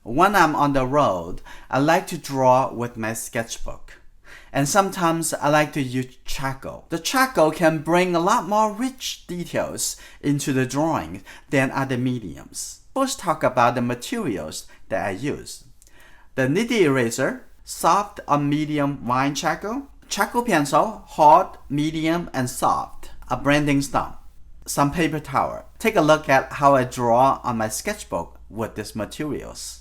When I'm on the road, I like to draw with my sketchbook. And sometimes I like to use charcoal. The charcoal can bring a lot more rich details into the drawing than other mediums. First talk about the materials that I use. The nitty eraser, soft or medium wine charcoal pencil, hard, medium, and soft, a branding stump, some paper towel. Take a look at how I draw on my sketchbook with these materials.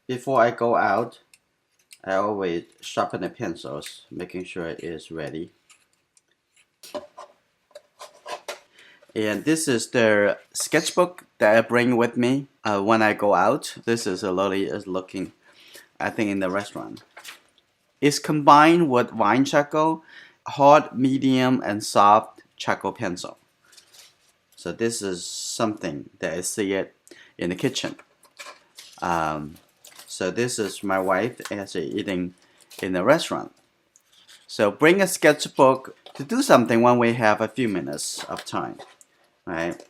Before I go out, I always sharpen the pencils, making sure it is ready. And this is the sketchbook that I bring with me when I go out. This is a lily is looking, I think, in the restaurant. It's combined with wine charcoal, hard, medium, and soft charcoal pencil. So this is something that I see it in the kitchen. So this is my wife actually eating in the restaurant. So bring a sketchbook to do something when we have a few minutes of time, right?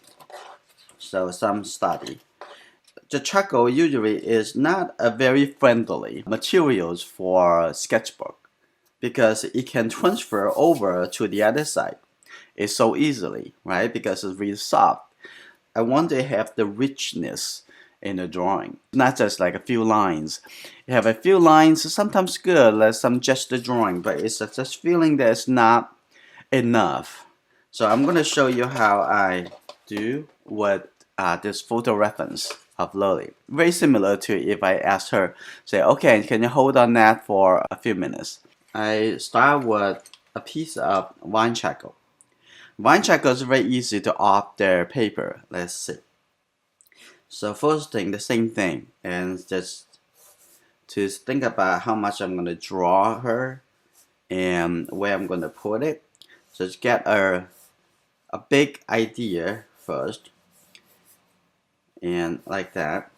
So some study. The charcoal usually is not a very friendly materials for sketchbook because it can transfer over to the other side. It's so easily, right? Because it's really soft. I want to have the richness in the drawing, not just like a few lines. You have a few lines, sometimes good, like some gesture drawing, but it's just feeling that it's not enough. So I'm going to show you how I do with this photo reference of Lily. Very similar to if I asked her, say, okay, can you hold on that for a few minutes? I start with a piece of wine charcoal. Wine charcoal is very easy to off the paper. Let's see. So first thing, the same thing, and just to think about how much I'm going to draw her and where I'm going to put it. So just get a big idea first, and like that.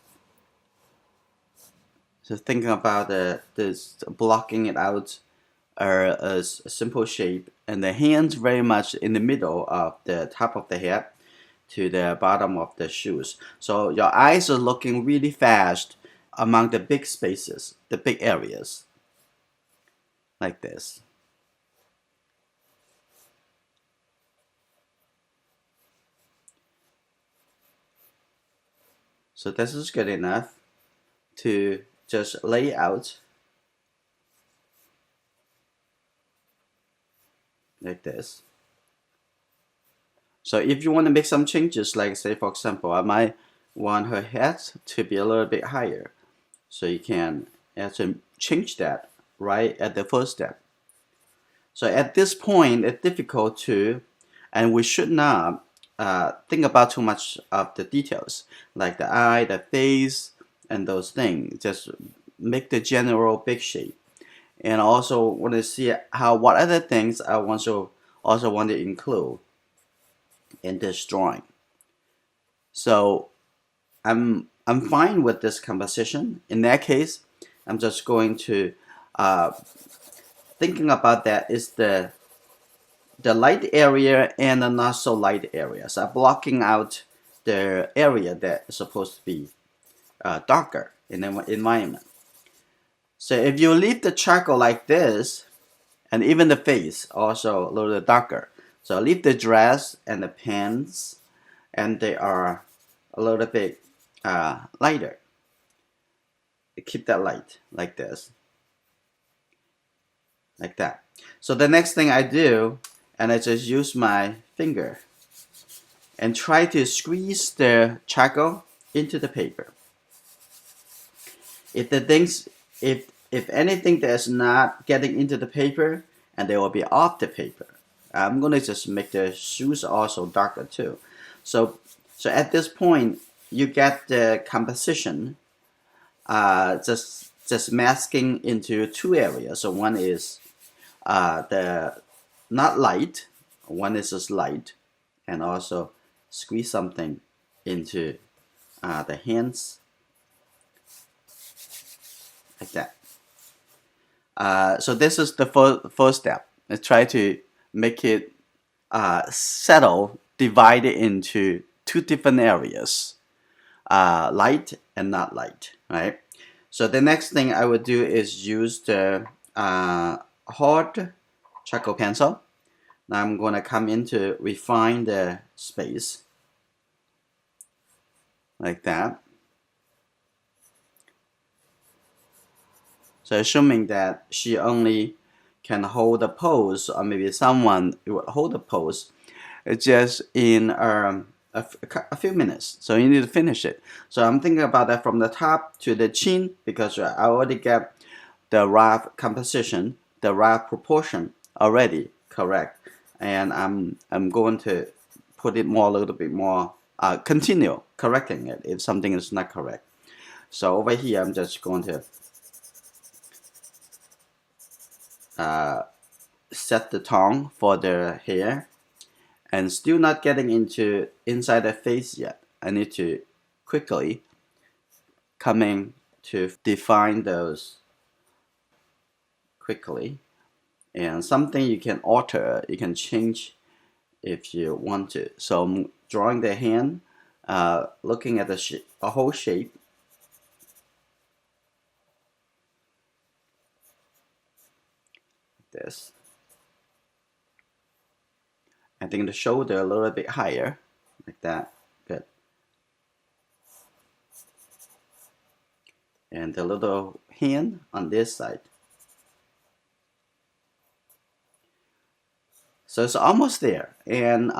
So thinking about this blocking it out a simple shape, and the hands very much in the middle of the top of the head to the bottom of the shoes. So your eyes are looking really fast among the big spaces, the big areas, like this. So this is good enough to just lay out like this. So if you want to make some changes, like say for example, I might want her head to be a little bit higher. So you can actually change that right at the first step. So at this point, it's difficult to, and we should not think about too much of the details, like the eye, the face, and those things. Just make the general big shape. And also want to see what other things I also want to include in this drawing. So I'm fine with this composition. In that case, I'm just going to thinking about that is the light area and the not so light area. So I'm blocking out the area that is supposed to be darker in the environment. So if you leave the charcoal like this, and even the face also a little darker. So leave the dress and the pants, and they are a little bit lighter. Keep that light like this, like that. So the next thing I do, and I just use my finger and try to squeeze the charcoal into the paper. If the things, if anything that's not getting into the paper, and they will be off the paper, I'm gonna just make the shoes also darker too. So at this point, you get the composition just masking into two areas. So one is the not light, one is just light, and also squeeze something into the hands like that. So this is the first step. I try to make it settle, divide it into two different areas. light and not light, right? So the next thing I would do is use the hard charcoal pencil. Now I'm going to come in to refine the space like that. So assuming that she only can hold a pose, or maybe someone will hold a pose, just in a few minutes. So you need to finish it. So I'm thinking about that from the top to the chin, because I already get the rough composition, the rough proportion already correct, and I'm going to put it more, a little bit more, continue correcting it if something is not correct. So over here I'm just going to set the tone for the hair, and still not getting into inside the face yet. I need to quickly coming to define those quickly, and something you can alter, you can change if you want to. So I'm drawing the hand, looking at a whole shape. This. I think the shoulder a little bit higher, like that. Good. And the little hand on this side. So it's almost there. And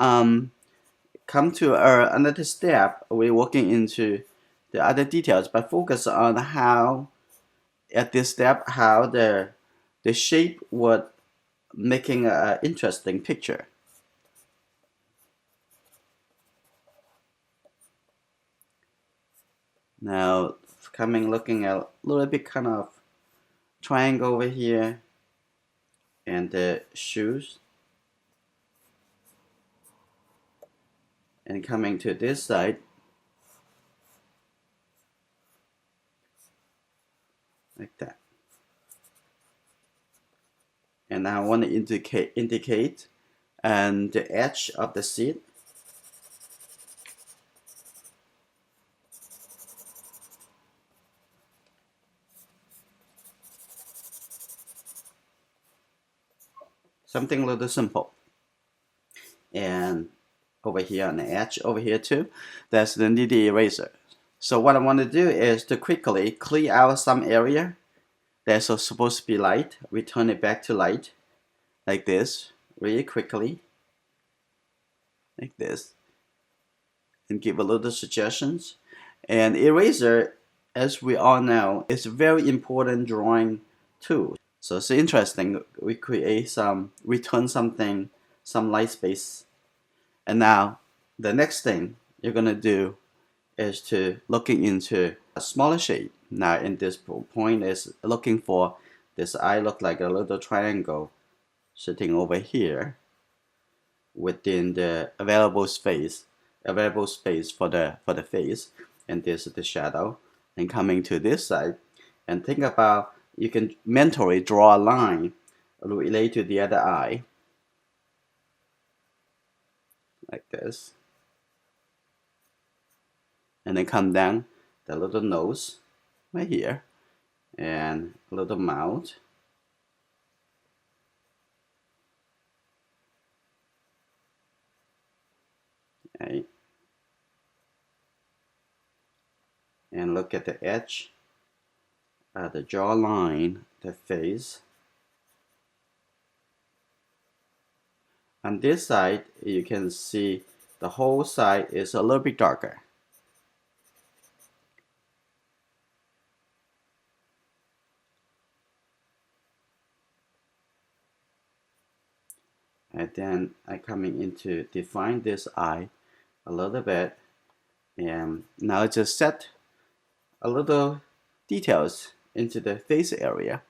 come to another step. We're working into the other details, but focus on how at this step how the shape would making an interesting picture. Now coming looking at a little bit kind of triangle over here, and the shoes, and coming to this side like that. And now I want to indicate and the edge of the seat. Something a little simple. And over here on the edge over here too, that's the nitty eraser. So what I want to do is to quickly clear out some area that's supposed to be light, return it back to light, like this, really quickly, like this, and give a little suggestions. And eraser, as we all know, is a very important drawing tool. So it's interesting, we create some, return something, some light space. And now, the next thing you're gonna do is to looking into a smaller shape. Now in this point is looking for this eye look like a little triangle sitting over here within the available space for the face, and this is the shadow. And coming to this side, and think about, you can mentally draw a line relate to the other eye like this, and then come down the little nose right here, and a little mouth, okay. And look at the edge, the jawline, the face. On this side, you can see the whole side is a little bit darker. And then I coming into define this eye a little bit, and now just set a little details into the face area.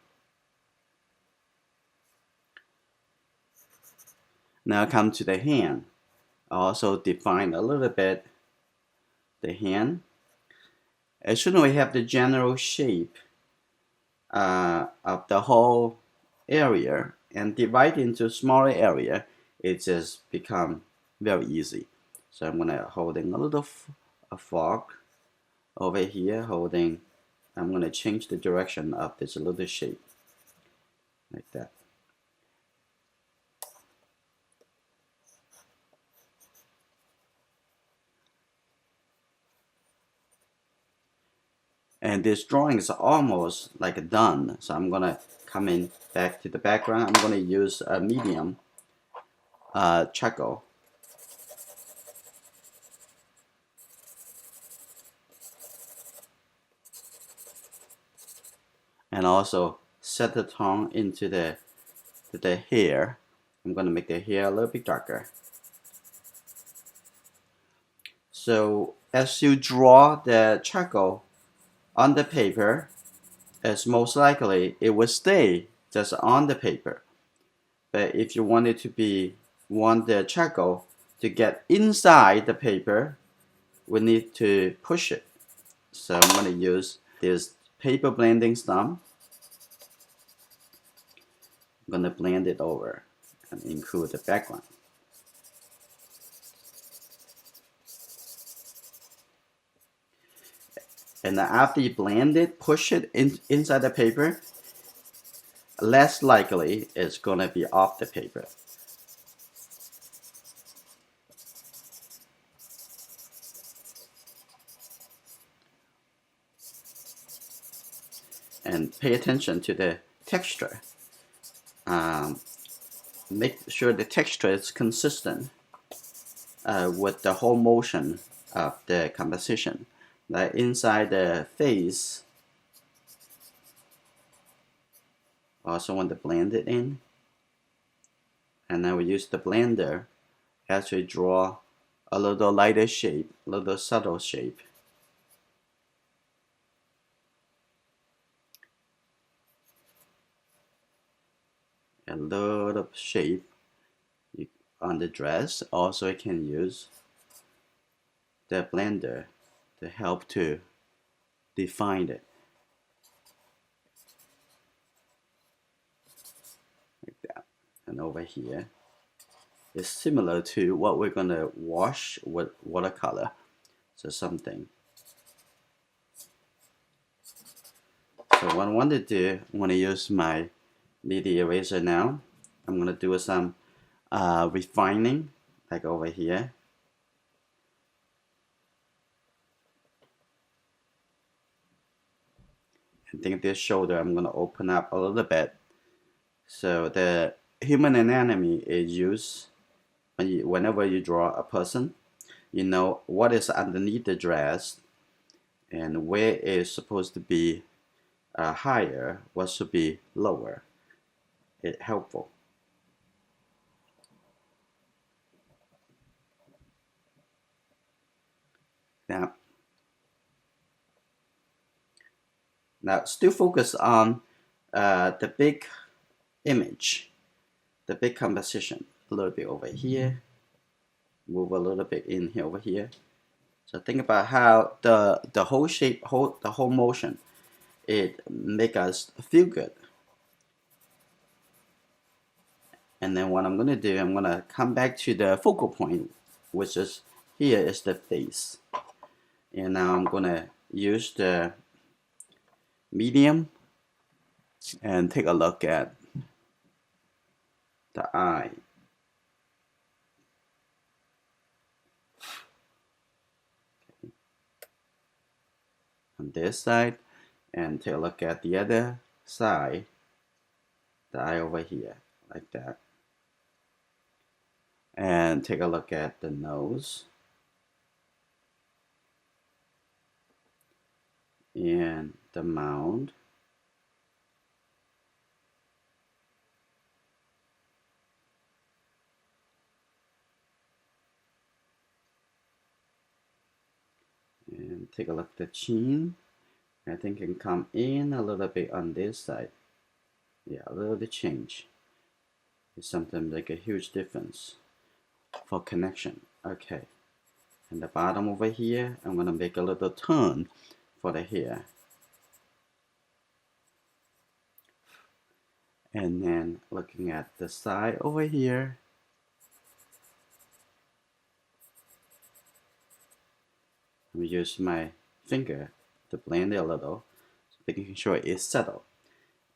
Now come to the hand. I also define a little bit the hand. As soon as we have the general shape of the whole area and divide into smaller area, it just become very easy. So I'm gonna holding a little a fork over here holding. I'm going to change the direction of this little shape like that. And this drawing is almost like done. So I'm gonna come in back to the background. I'm gonna use a medium charcoal. And also set the tone into the hair. I'm gonna make the hair a little bit darker. So as you draw the charcoal on the paper, as most likely it will stay just on the paper. But if you want it to want the charcoal to get inside the paper, we need to push it. So I'm going to use this paper blending stump. I'm going to blend it over and include the background. And after you blend it, push it inside the paper, less likely it's going to be off the paper. And pay attention to the texture. Make sure the texture is consistent with the whole motion of the composition. Like inside the face, also want to blend it in. And then we use the blender as we draw a little lighter shape, a little subtle shape. A little shape on the dress. Also, you can use the blender to help to define it. Like that. And over here is similar to what we're going to wash with watercolor. So something. So what I want to do, I'm going to use my lily eraser now. I'm going to do some refining, like over here. I think this shoulder I'm going to open up a little bit. So the human anatomy is used whenever you draw a person. You know what is underneath the dress and where is supposed to be higher, what should be lower. It's helpful. Now still focus on the big image, the big composition. A little bit over here, move a little bit in here over here. So think about how the whole shape, the whole motion, it make us feel good. And then what I'm gonna do, I'm gonna come back to the focal point, which is here is the face. And now I'm gonna use the medium and take a look at the eye. Okay. On this side, and take a look at the other side, the eye over here, like that. And take a look at the nose. And the mouth. And take a look at the chin. I think it can come in a little bit on this side. Yeah, a little bit change. It's sometimes like a huge difference for connection. Okay. And the bottom over here, I'm gonna make a little turn for the hair. And then looking at the side over here, I'm use my finger to blend it a little, making sure it's settled.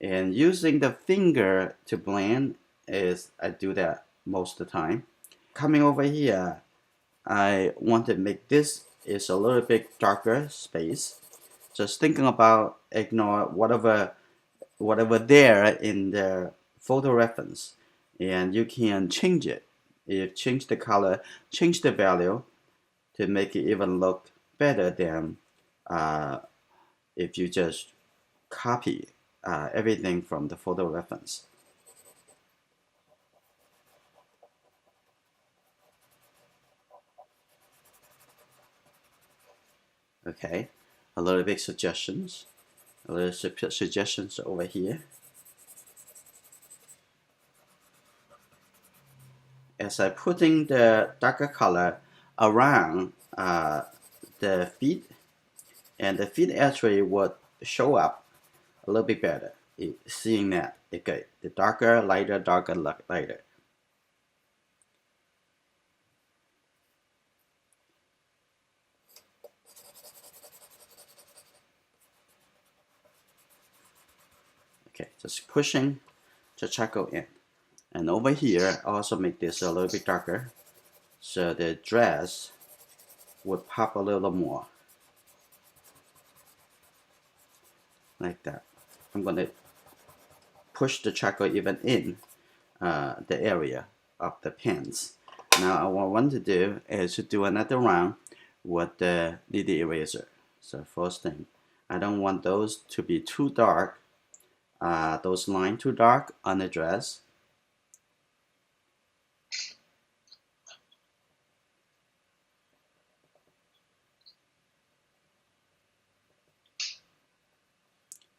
And using the finger to blend is, I do that most of the time. Coming over here, I want to make this is a little bit darker space. Just thinking about ignore whatever there in the photo reference, and you can change it. You change the color, change the value to make it even look better than if you just copy everything from the photo reference. Okay, a little bit suggestions, a little suggestions over here. As I putting the darker color around the feet, and the feet actually would show up a little bit better. Seeing that, okay, the darker, lighter, darker, lighter. Okay, just pushing the charcoal in. And over here, I also make this a little bit darker, so the dress would pop a little more. Like that. I'm gonna push the charcoal even in the area of the pants. Now what I want to do is to do another round with the nitty eraser. So first thing, I don't want those to be too dark, those lines too dark on the dress.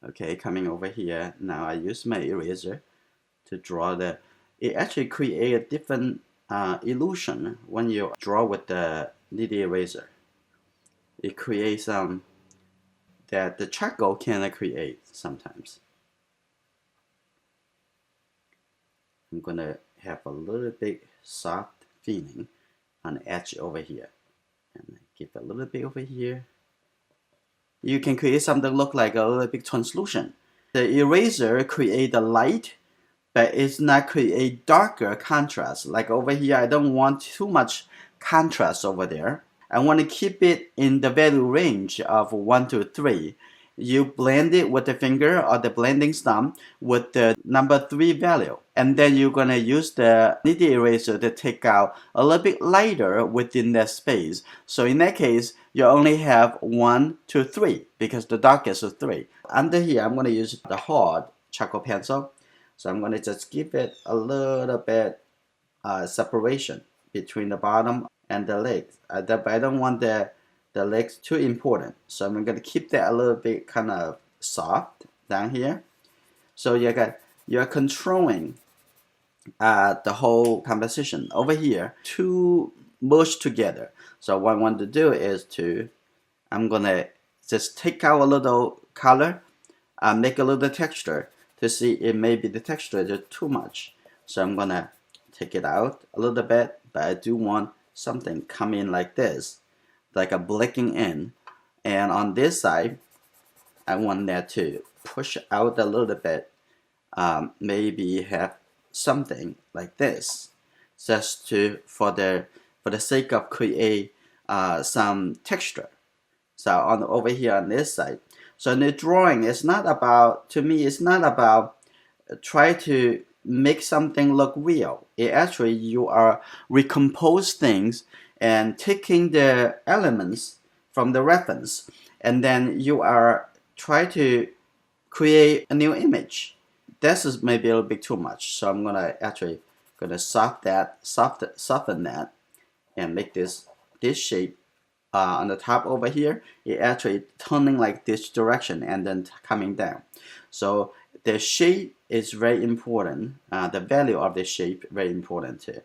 Okay, coming over here, now I use my eraser to draw it actually create a different illusion when you draw with the nitty eraser. It creates that the charcoal can create sometimes. I'm gonna have a little bit soft feeling on the edge over here, and give a little bit over here. You can create something look like a little bit translucent. The eraser create the light, but it's not create darker contrast. Like over here, I don't want too much contrast over there. I want to keep it in the value range of 1 to 3. You blend it with the finger or the blending stump with the number 3 value. And then you're going to use the nitty eraser to take out a little bit lighter within that space. So in that case, you only have 1 to 3 because the darkest is 3. Under here, I'm going to use the hard charcoal pencil. So I'm going to just give it a little bit separation between the bottom and the legs. But I don't want the legs too important. So I'm going to keep that a little bit kind of soft down here. So you're controlling the whole composition over here to merge together. So what I want to do is I'm going to just take out a little color, make a little texture to see if maybe the texture is too much. So I'm going to take it out a little bit, but I do want something come in like this, like a blinking in. And on this side, I want that to push out a little bit, maybe have something like this, just for the sake of create some texture. So over here on this side. So in the drawing, it's not about, to me, it's not about try to make something look real. It actually, you are recompose things and taking the elements from the reference, and then you are try to create a new image. This is maybe a little bit too much, so I'm gonna soften that, and make this shape on the top over here. It actually turning like this direction and then coming down. So the shape is very important. The value of the shape very important too.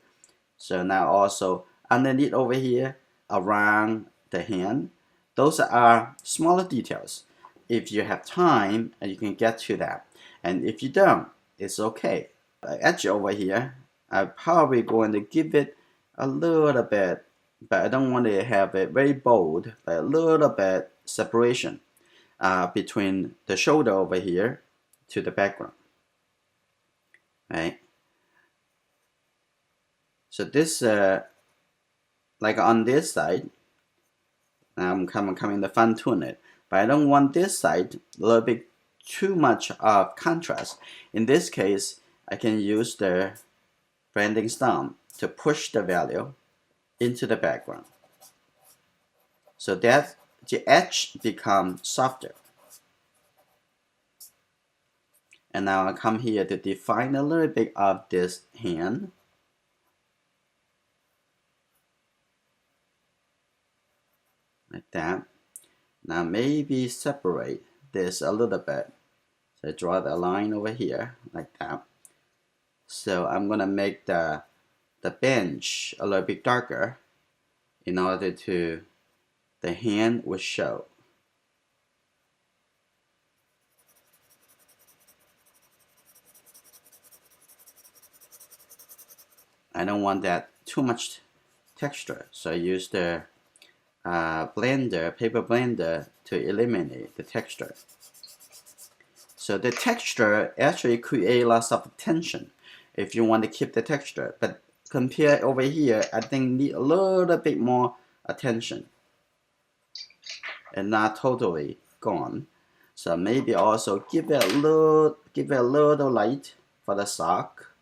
So now also underneath over here around the hand, those are smaller details. If you have time, you can get to that, and if you don't, it's okay. Edge over here, I'm probably going to give it a little bit, but I don't want to have it very bold, but a little bit separation between the shoulder over here to the background, right? So this, like on this side, I'm coming to fine tune it, but I don't want this side a little bit too much of contrast. In this case, I can use the branding stamp to push the value into the background, so that the edge becomes softer. And now I come here to define a little bit of this hand. Like that. Now maybe separate this a little bit. So draw the line over here like that. So I'm gonna make the bench a little bit darker in order to the hand will show. I don't want that too much texture, so I use the paper blender to eliminate the texture. So the texture actually creates lots of tension if you want to keep the texture, but compare over here, I think need a little bit more attention and not totally gone. So maybe also give it a little light for the sock,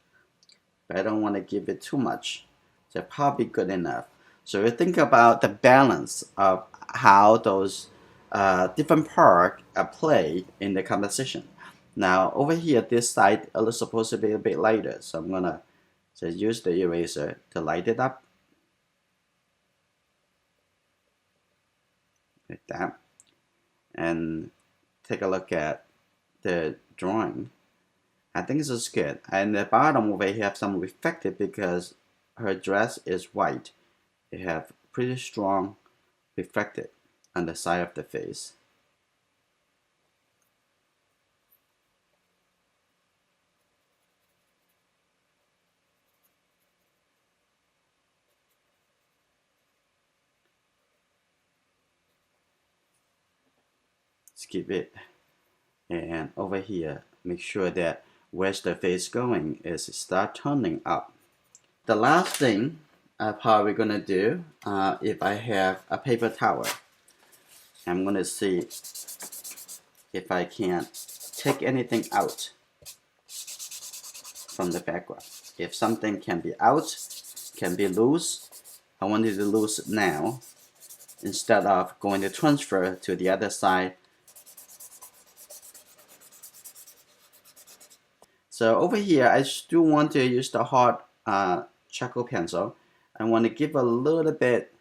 but I don't want to give it too much. So probably good enough. So you think about the balance of how those different parts are played in the composition. Now over here, this side is supposed to be a bit lighter, so I'm gonna just use the eraser to light it up like that, and take a look at the drawing. I think this is good. And the bottom over here have some reflective because her dress is white. It have pretty strong reflective on the side of the face. Skip it. And over here, make sure that where's the face going is start turning up. The last thing I'm probably gonna do, if I have a paper towel, I'm gonna see if I can take anything out from the background. If something can be out, can be loose, I want it to loose now instead of going to transfer to the other side. So over here, I still want to use the hot charcoal pencil. I want to give a little bit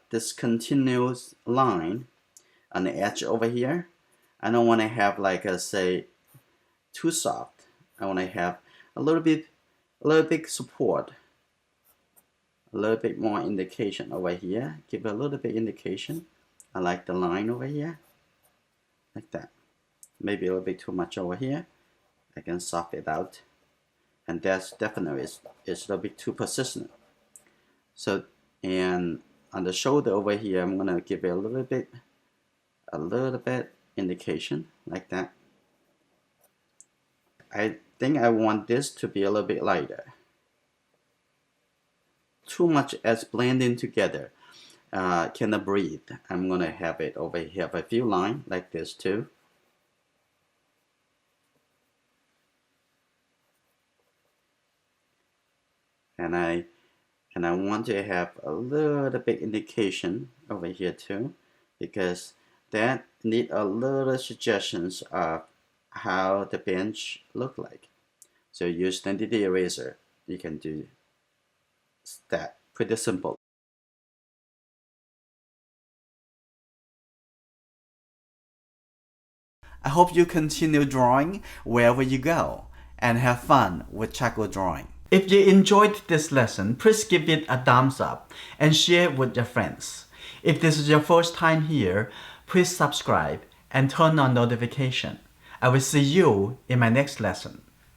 discontinuous line on the edge over here. I don't want to have like a say too soft. I want to have a little bit support, a little bit more indication over here. Give a little bit indication. I like the line over here, like that. Maybe a little bit too much over here. I can soften it out, and that's definitely is a little bit too persistent. So, and on the shoulder over here, I'm gonna give it a little bit indication like that. I think I want this to be a little bit lighter. Too much as blending together cannot breathe. I'm gonna have it over here, have a few lines like this too. And I want to have a little bit indication over here too, because that need a little suggestions of how the bench look like. So use the eraser, you can do that. Pretty simple. I hope you continue drawing wherever you go and have fun with charcoal drawing. If you enjoyed this lesson, please give it a thumbs up and share it with your friends. If this is your first time here, please subscribe and turn on notification. I will see you in my next lesson.